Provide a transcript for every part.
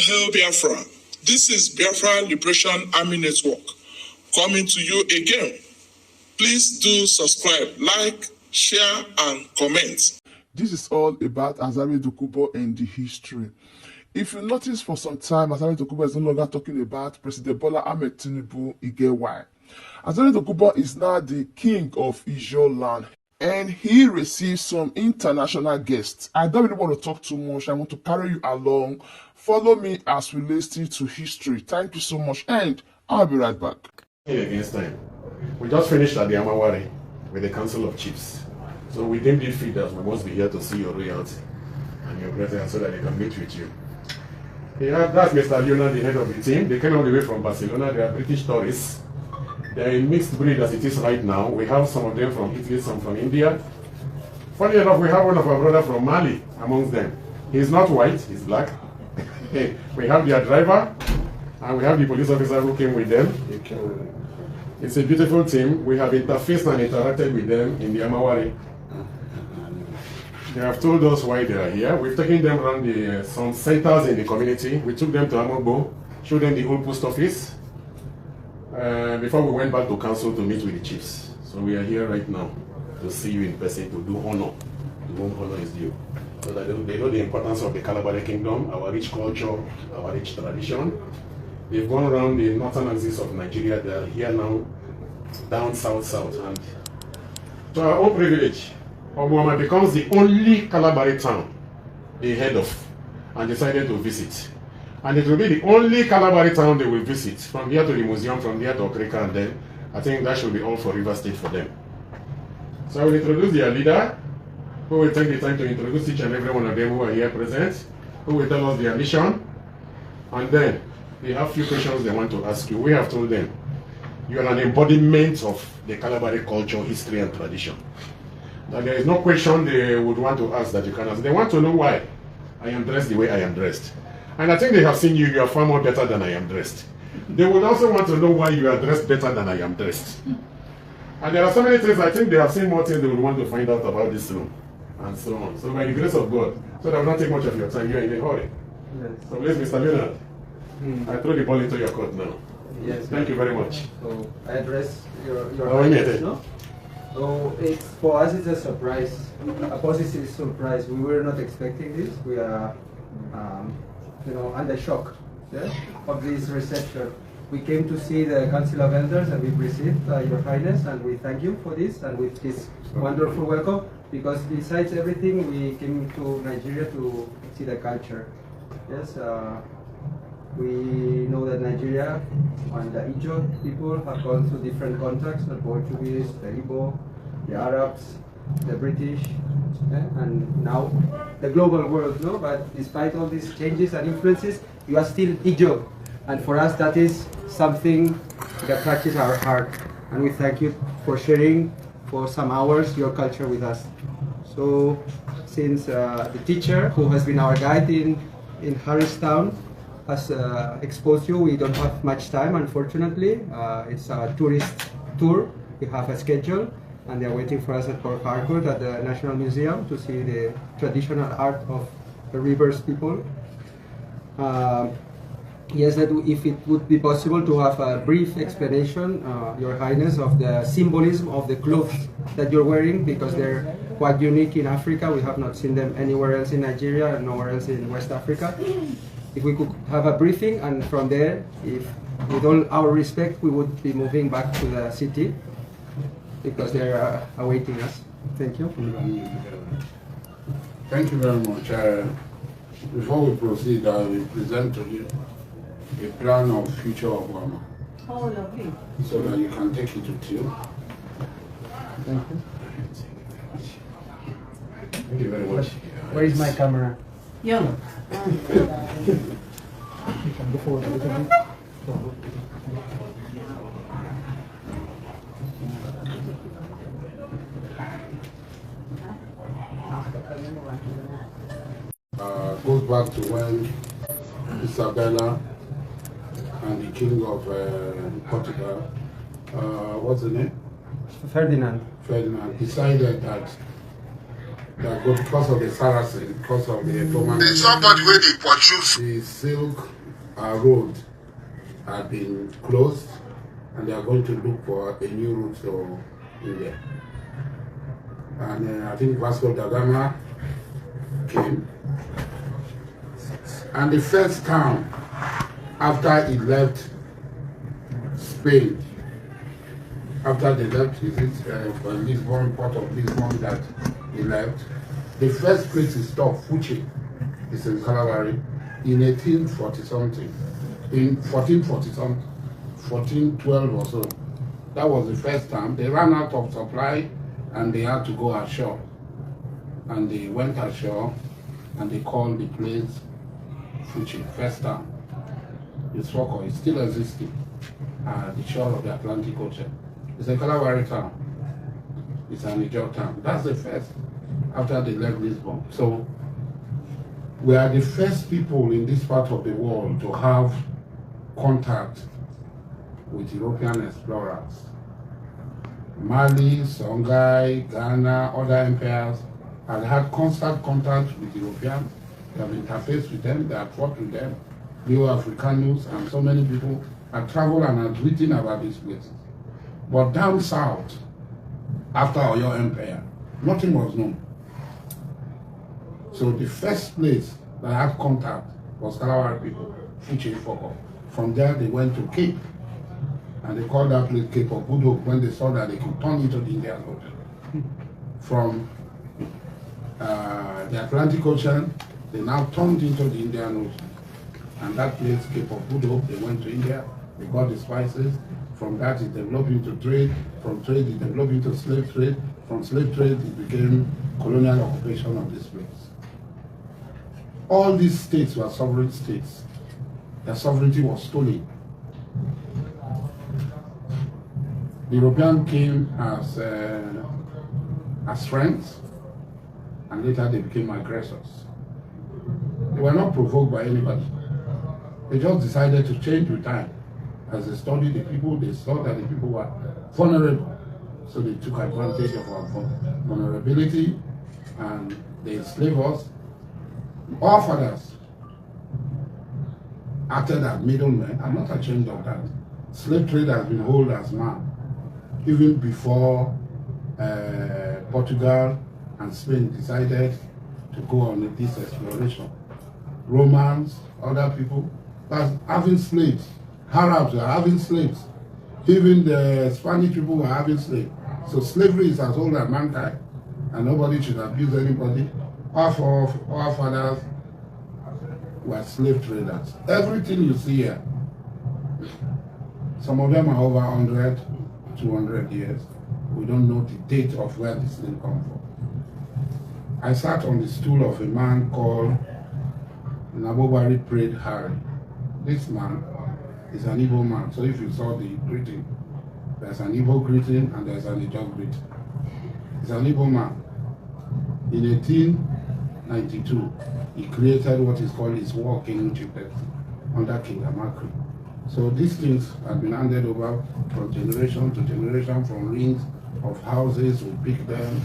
Hail Biafra. This is Biafra Liberation Army Network coming to you again. Please do subscribe, like, share, and comment. This is all about Asari Dokobu and the history. If you notice for some time, Asari Dokobu is no longer talking about President Bola Ahmed Tinubu. You get why. Asari Dokobu is now the king of Ijaw land, and he received some international guests. I don't really want to talk too much. I want to carry you along. Follow me as we listen to history. Thank you so much, and I'll be right back. Against time. We just finished at the Amawari with the Council of Chiefs. So we deemed it fit that we must be here to see your royalty and your president so that they can meet with you. That's Mr. Leonard, the head of the team. They came all the way from Barcelona. They are British tourists. They're a mixed breed as it is right now. We have some of them from Italy, some from India. Funny enough, we have one of our brothers from Mali amongst them. He's not white, he's black. We have their driver, and we have the police officer who came with them. It's a beautiful team. We have interfaced and interacted with them in the Amawari. They have told us why they are here. We've taken them around some centers in the community. We took them to Amogbo, showed them the old post office, before we went back to council to meet with the chiefs. So we are here right now to see you in person, to do honor to whom honor is due. So that they know the importance of the Kalabari Kingdom, our rich culture, our rich tradition. They've gone around the northern axis of Nigeria. They are here now, down south, and to our own privilege, Obuama becomes the only Kalabari town they heard of and decided to visit. And it will be the only Kalabari town they will visit, from here to the museum, from here to Okrika, and then I think that should be all for River State for them. So I will introduce their leader, who will take the time to introduce each and every one of them who are here present, who will tell us their mission, and then they have a few questions they want to ask you. We have told them, you are an embodiment of the Kalabari culture, history, and tradition. That there is no question they would want to ask that you can ask. They want to know why I am dressed the way I am dressed. And I think they have seen you, you are far more better than I am dressed. They would also want to know why you are dressed better than I am dressed. And there are so many things, I think they have seen more things they would want to find out about this room, and so on. So by the grace of God, so that will not take much of your time, you are in a hurry. Yes. So please, Mr. Leonard, I throw the ball into your court now. Yes. Thank you very much. So I address your highness, no? So for us it's a surprise, a positive surprise. We were not expecting this. We are, under shock, yeah, of this reception. We came to see the Council of Elders and we received your highness, and we thank you for this and with this wonderful welcome, because besides everything we came to Nigeria to see the culture. Yes. We know that Nigeria and the Ijaw people have gone through different contacts, the Portuguese, the Igbo, the Arabs, the British, and now the global world. No? But despite all these changes and influences, you are still Ijaw. And for us, that is something that touches our heart. And we thank you for sharing for some hours your culture with us. So since the teacher, who has been our guide in Harristown, has exposed you, we don't have much time, unfortunately. It's a tourist tour. We have a schedule, and they're waiting for us at Port Harcourt at the National Museum to see the traditional art of the rivers people. Yes, that if it would be possible to have a brief explanation, Your Highness, of the symbolism of the clothes that you're wearing, because they're quite unique in Africa. We have not seen them anywhere else in Nigeria and nowhere else in West Africa. If we could have a briefing, and from there, if with all our respect, we would be moving back to the city because they're awaiting us. Thank you. Thank you very much. Before we proceed, I will present to you a plan of future of Obama. Oh, lovely. So that you can take it with you. Thank you. Thank you very much. Where is my camera? Yeah. You can go forward a little bit. Goes back to when Isabella and the king of Portugal, what's the name? Ferdinand. Ferdinand decided that because of the Saracen, because of the Roman, It's somebody where they pursue. the silk our road had been closed and they are going to look for a new route to India. And I think Vasco da Gama came. And the first town after he left Spain, after they left, is it Lisbon, port of Lisbon that he left, the first place he stopped, Fuchi, is in Calabari, in 1840 something, in 1440 something, 1412 or so. That was the first time. They ran out of supply and they had to go ashore. And they went ashore and they called the place Fuchi, first time. It's Rocco, it's still existing at the shore of the Atlantic Ocean. It's a Calabari town. It's an Ijaw town. That's the first after they left Lisbon. So we are the first people in this part of the world to have contact with European explorers. Mali, Songhai, Ghana, other empires had had constant contact with Europeans. They have interfaced with them, they have fought with them. Neo-Africanus and so many people have traveled and have written about these places. But down south, after Oyo Empire, nothing was known. So the first place that I had contact was Kalawari people, Fuchi Foko. From there they went to Cape, and they called that place Cape of Good Hope when they saw that they could turn into the Indian Ocean. From the Atlantic Ocean, they now turned into the Indian Ocean. And that place, Cape of Good Hope, they went to India, they got the spices. From that it developed into trade, from trade it developed into slave trade, from slave trade it became colonial occupation of this place. All these states were sovereign states. Their sovereignty was stolen. The European came as friends, and later they became aggressors. They were not provoked by anybody. They just decided to change with time. As they studied the people, they saw that the people were vulnerable. So they took advantage of our vulnerability and they enslaved us. Our fathers acted as middlemen. I'm not ashamed of that. Slave trade has been held as man. Even before Portugal and Spain decided to go on this exploration. Romans, other people, were having slaves. Arabs were having slaves. Even the Spanish people were having slaves. So slavery is as old as mankind, and nobody should abuse anybody. Our fathers were slave traders. Everything you see here, some of them are over 100, 200 years. We don't know the date of where this thing comes from. I sat on the stool of a man called Nabobari Prayed Harry. This man is an Igbo man. So if you saw the greeting, there's an Igbo greeting and there's an Ijaw greeting. He's an Igbo man. In 1892, he created what is called his war kingship under King Amakri. So these things have been handed over from generation to generation, from rings of houses. We pick them.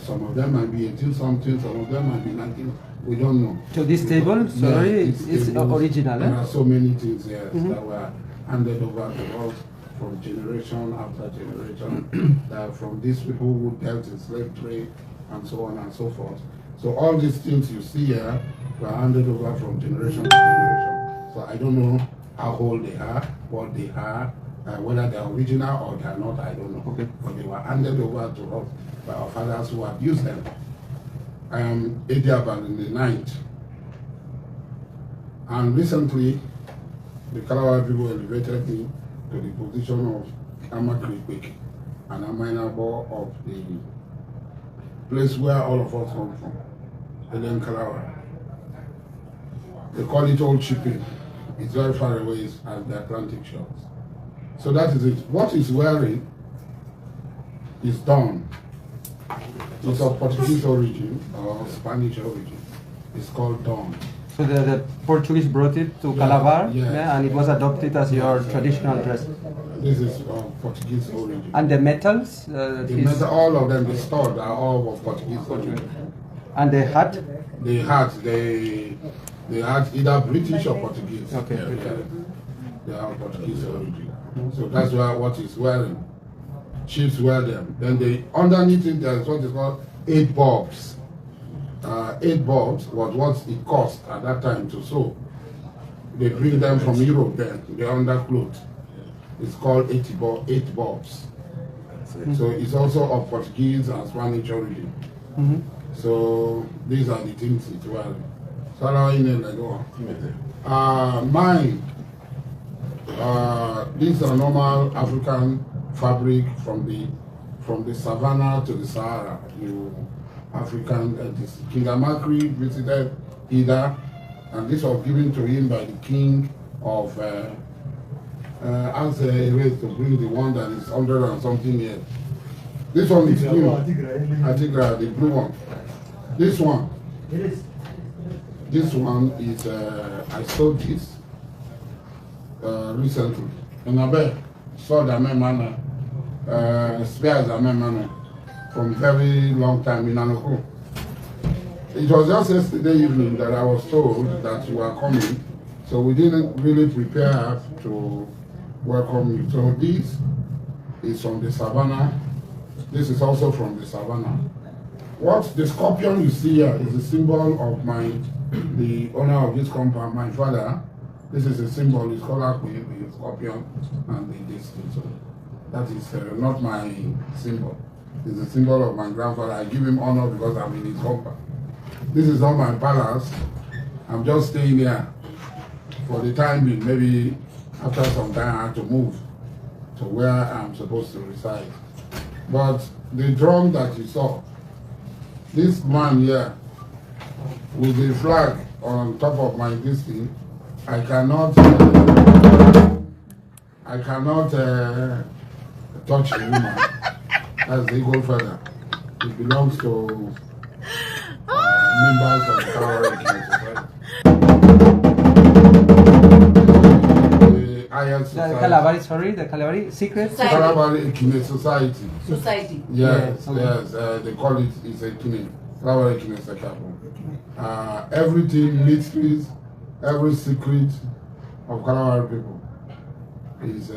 Some of them might be 18 something, some of them might be 19. We don't know. So this table, sorry, it's original. There are so many things here that were handed over to us from generation after generation, that from these people who dealt in slave trade and so on and so forth. So all these things you see here were handed over from generation to generation. So I don't know how old they are, what they are, whether they are original or they are not, I don't know. Okay. But they were handed over to us by our fathers who have used them. I am Ediaban in the 9th. And recently, the Kalawari people elevated me to the position of Amakri and Amainabo of the place where all of us come from, Eden Kalawari. They call it Old Shipping. It's very far away as the Atlantic shores. So that is it. What is wearing is done. It's of Portuguese origin or Spanish origin. It's called dawn. So the Portuguese brought it to Calabar, and it was adopted as your traditional dress. This is of Portuguese origin. And the metals? All of them, the stored, are all of Portuguese origin. And the hat? The hat, They had either British or Portuguese. Okay. They are Portuguese origin. So that's why what he's wearing. Chiefs wear them. Then they underneath it there's what is called 8 bulbs. 8 bulbs was what it cost at that time to sew. They bring them from Europe then, the undercloth. It's called 8 bulbs. So it's also of Portuguese and Spanish origin. So these are the things it's wearing. So mine, these are normal African fabric from the savannah to the Sahara. African, King Amakri visited Ida, and this was given to him by the king of as a race to bring the one that is 100 and something years. This one is new. Atigra, the blue one. This one. This one is I sold this recently. And I bet saw the man spares the man from very long time in Anoko. It was just yesterday evening that I was told that you are coming, so we didn't really prepare to welcome you. So this is from the savannah. This is also from the savannah. What the scorpion you see here is a symbol of the owner of this compound, my father. This is a symbol. It's called the scorpion and this thing. So that is not my symbol. It's a symbol of my grandfather. I give him honor because I'm in his compound. This is not my palace. I'm just staying here for the time being. Maybe after some time I have to move to where I'm supposed to reside. But the drum that you saw, this man here with the flag on top of my this thing, I cannot touch a woman. That's the eagle feather. It belongs to members of the Kalawari Society. The Kalawari, sorry, the Kalawari secret? Kalawari Kine Society. Society. Yes, okay. yes. They call it, it's a Kine. Kalawari Kine Society. Everything, mysteries, every secret of Kalawari people is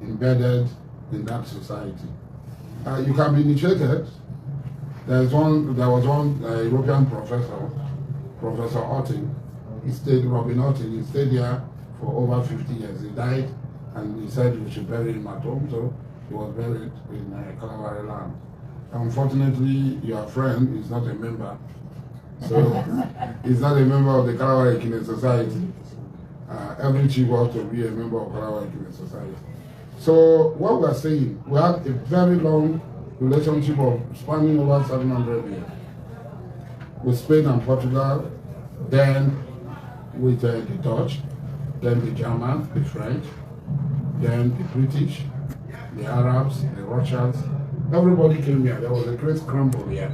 embedded in that society. You can be initiated. There was one European professor, Professor Otting. Robin Otting. He stayed here for over 50 years. He died, and he said we should bury him at home, so he was buried in Kalawari land. Unfortunately, your friend is not a member, so he's not a member of the Kalawari Kine Society. Every chief ought to be a member of Kalawari Kine Society. So what we are saying, we have a very long relationship of spanning over 700 years with Spain and Portugal, then with the Dutch, then the Germans, the French, then the British, the Arabs, the Russians. Everybody came here. There was a great scramble here.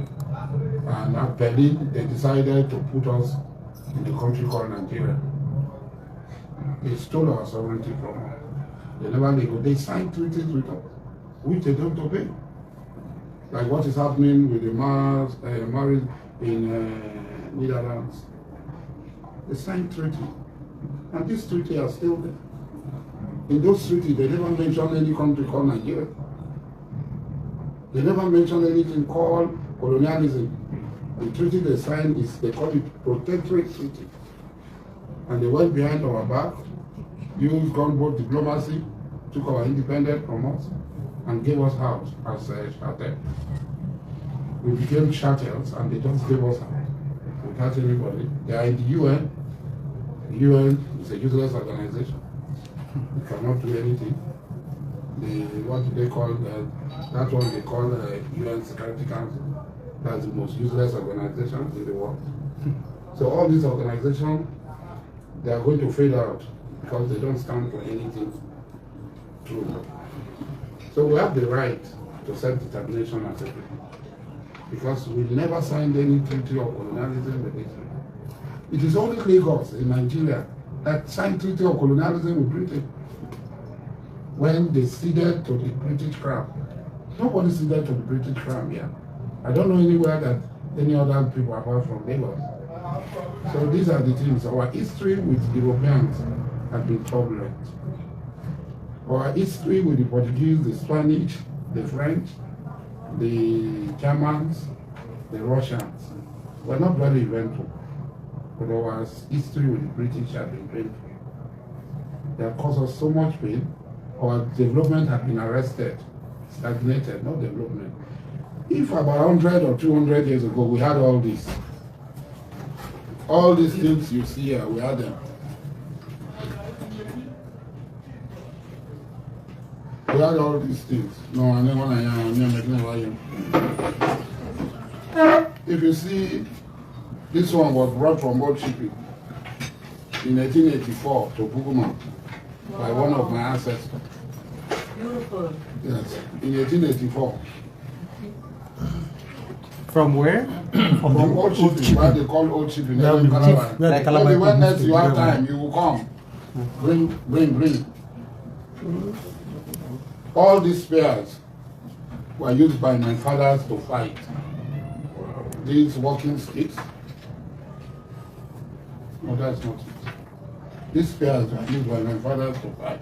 And at Berlin, they decided to put us in the country called Nigeria. They stole our sovereignty from us. They never legal. They signed treaties with us, which they don't obey. Like what is happening with the marriage in Netherlands. They signed treaty. And this treaty are still there. In those treaties, they never mention any country called Nigeria. They never mention anything called colonialism. The treaty they signed is, they call it protectorate treaty. And they went behind our back, used gunboat diplomacy, took our independence from us, and gave us out as chattel. We became chattels, and they just gave us out without anybody. They are in the UN. The UN is a useless organization. We cannot do anything. What do they call that one? They call UN Security Council. That's the most useless organization in the world. So all these organizations, they are going to fade out because they don't stand for anything true. So we have the right to self-determination as a people, because we never signed any treaty of colonialism with Israel. It is only Lagos in Nigeria that signed treaty of colonialism with Britain when they ceded to the British Crown. Nobody ceded to the British Crown here. I don't know anywhere that any other people apart from Lagos So these are the things. Our history with Europeans has been turbulent. Our history with the Portuguese, the Spanish, the French, the Germans, the Russians were not very eventful. But our history with the British has been painful. They have caused us so much pain. Our development has been arrested, stagnated, not development. If about 100 or 200 years ago we had all these things you see here, we had them. We had all these things. No, I never am. If you see, this one was brought from Old Shipping in 1884 to Buguma by one of my ancestors. Beautiful. Yes, in 1884. From where? From Old Shipping, where they call Old Shipping. Yeah, Maybe when next you have time, you will come. Bring. All these spears were used by my fathers to fight. These walking sticks. No, that's not it. These spears were used by my fathers to fight.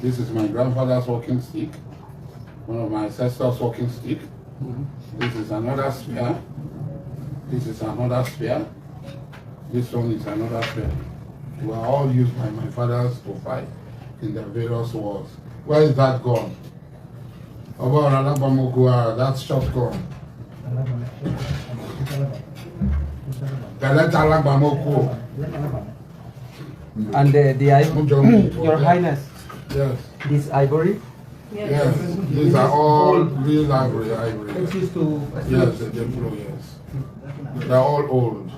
This is my grandfather's walking stick, one of my ancestors' walking stick. This is another spear. This is another spear. This one is another spear. They were all used by my fathers to fight in the various wars. Where is that gun? That's shotgun. And Your Highness, Yes. this ivory? Yes. These are all real ivory. It's used to. Yes, yes. They're all old.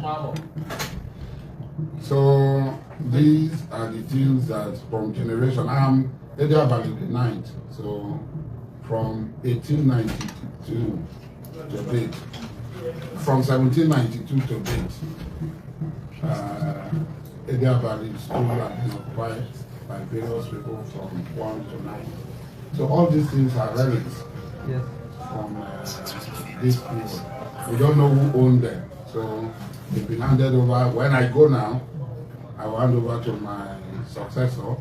So these are the things that from generation. I'm Edia Valley the 9th. So from 1892 to date. From 1792 to date. Edia Valley School has been occupied by various people from 1 to 9. So all these things are relics from this place. We don't know who owned them. So they've been handed over. When I go now, I will hand over to my successor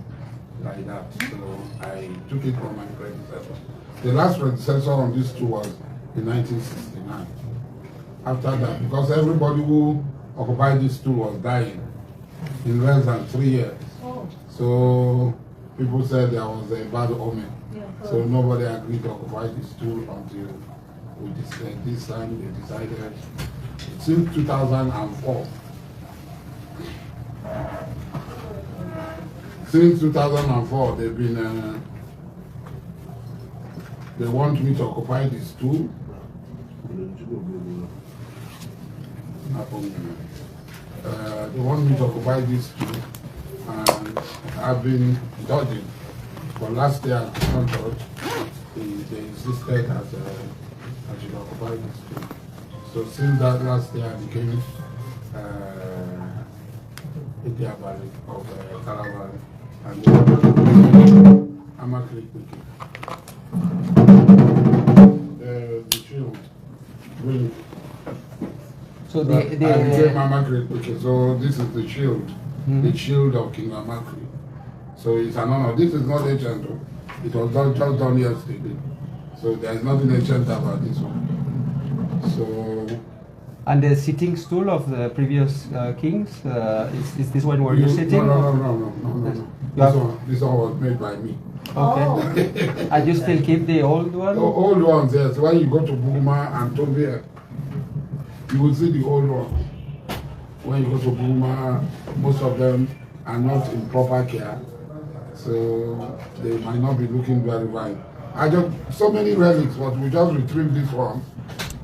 like that. So I took it from my predecessor. The last predecessor on this tour was in 1969. After that, because everybody who occupied this tour was dying in less than 3 years. So people said there was a bad omen. So nobody agreed to occupy this tool until this time they decided. Since 2004. Since 2004, they've been. They want me to occupy this tool. They want me to occupy this tool, and I've been dodging. But last year I could not dodge. They insisted that I should occupy this tool. So since that last year I became Edia Valley of Calabar, and I'm actually cooking. The shield, really. So So this is the shield, the shield of King Amakri. So it's an honor. This is not ancient. It was just done yesterday. So there's nothing ancient about this one. So. And the sitting stool of the previous kings, is this one where you're sitting? No. This one was made by me. Okay. And you still keep the old one? The old ones, yes. When you go to Buguma and Tobia, you will see the old one. When you go to Buguma, most of them are not in proper care. So they might not be looking very fine. I just so many relics, but we just retrieve this one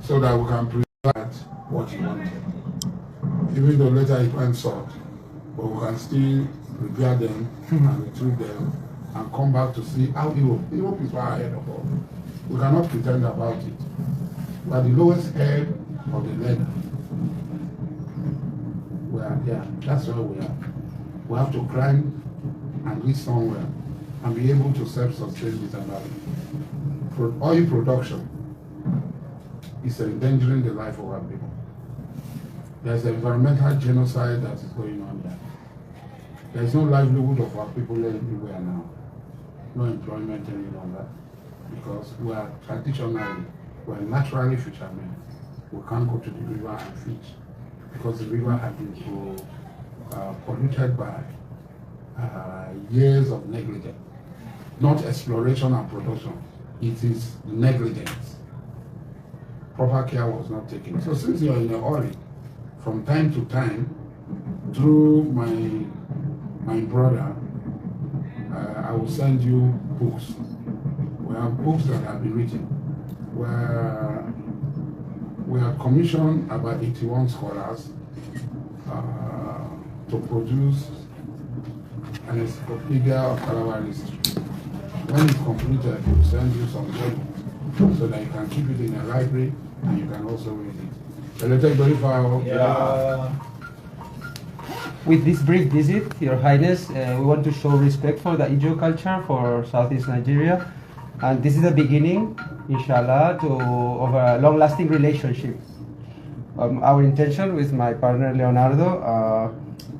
so that we can present what you wanted. Even though later it went soft, but we can still repair them and retrieve them and come back to see how Europe is far ahead of us. We cannot pretend about it. We are the lowest head of the ladder. We are there. That's where we are. We have to climb and reach somewhere and be able to self-sustain this environment. Oil production is endangering the life of our people. There's environmental genocide that is going on there. There's no livelihood of our people everywhere now. No employment any longer. Because we are naturally fishermen. We can't go to the river and fish. Because the river has been polluted by years of negligence. Not exploration and production. It is negligence. Proper care was not taken. So since you are in a hurry, from time to time, through my brother, I will send you books. We have books that have been written where we have commissioned about 81 scholars to produce an encyclopedia of Kalawari history. When it's completed, we'll send you some volumes so that you can keep it in a library and you can also read it. So let's take very far. With this brief visit, Your Highness, we want to show respect for the Ijo culture for Southeast Nigeria. And this is the beginning, inshallah, of a long-lasting relationship. Our intention with my partner Leonardo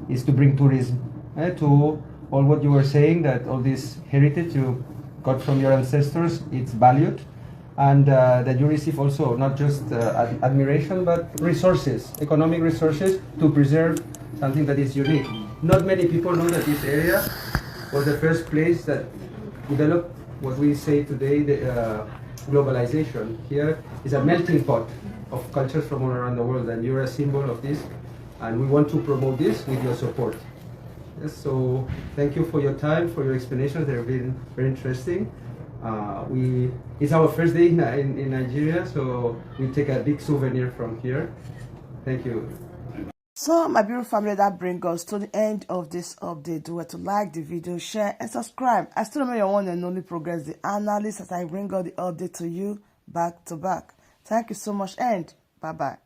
is to bring tourism to all what you were saying, that all this heritage you got from your ancestors, it's valued. And that you receive also not just admiration, but resources, economic resources to preserve something that is unique. Not many people know that this area was the first place that developed what we say today, the globalization. Here is a melting pot of cultures from all around the world, and you're a symbol of this, and we want to promote this with your support. Yes, so thank you for your time, for your explanations. They've been very interesting. It's our first day in Nigeria, so we take a big souvenir from here. Thank you. So, my beautiful family, that brings us to the end of this update. Do it to like the video, share, and subscribe. I still remember your one and only Progress the Analyst as I bring all the update to you back to back. Thank you so much, and bye-bye.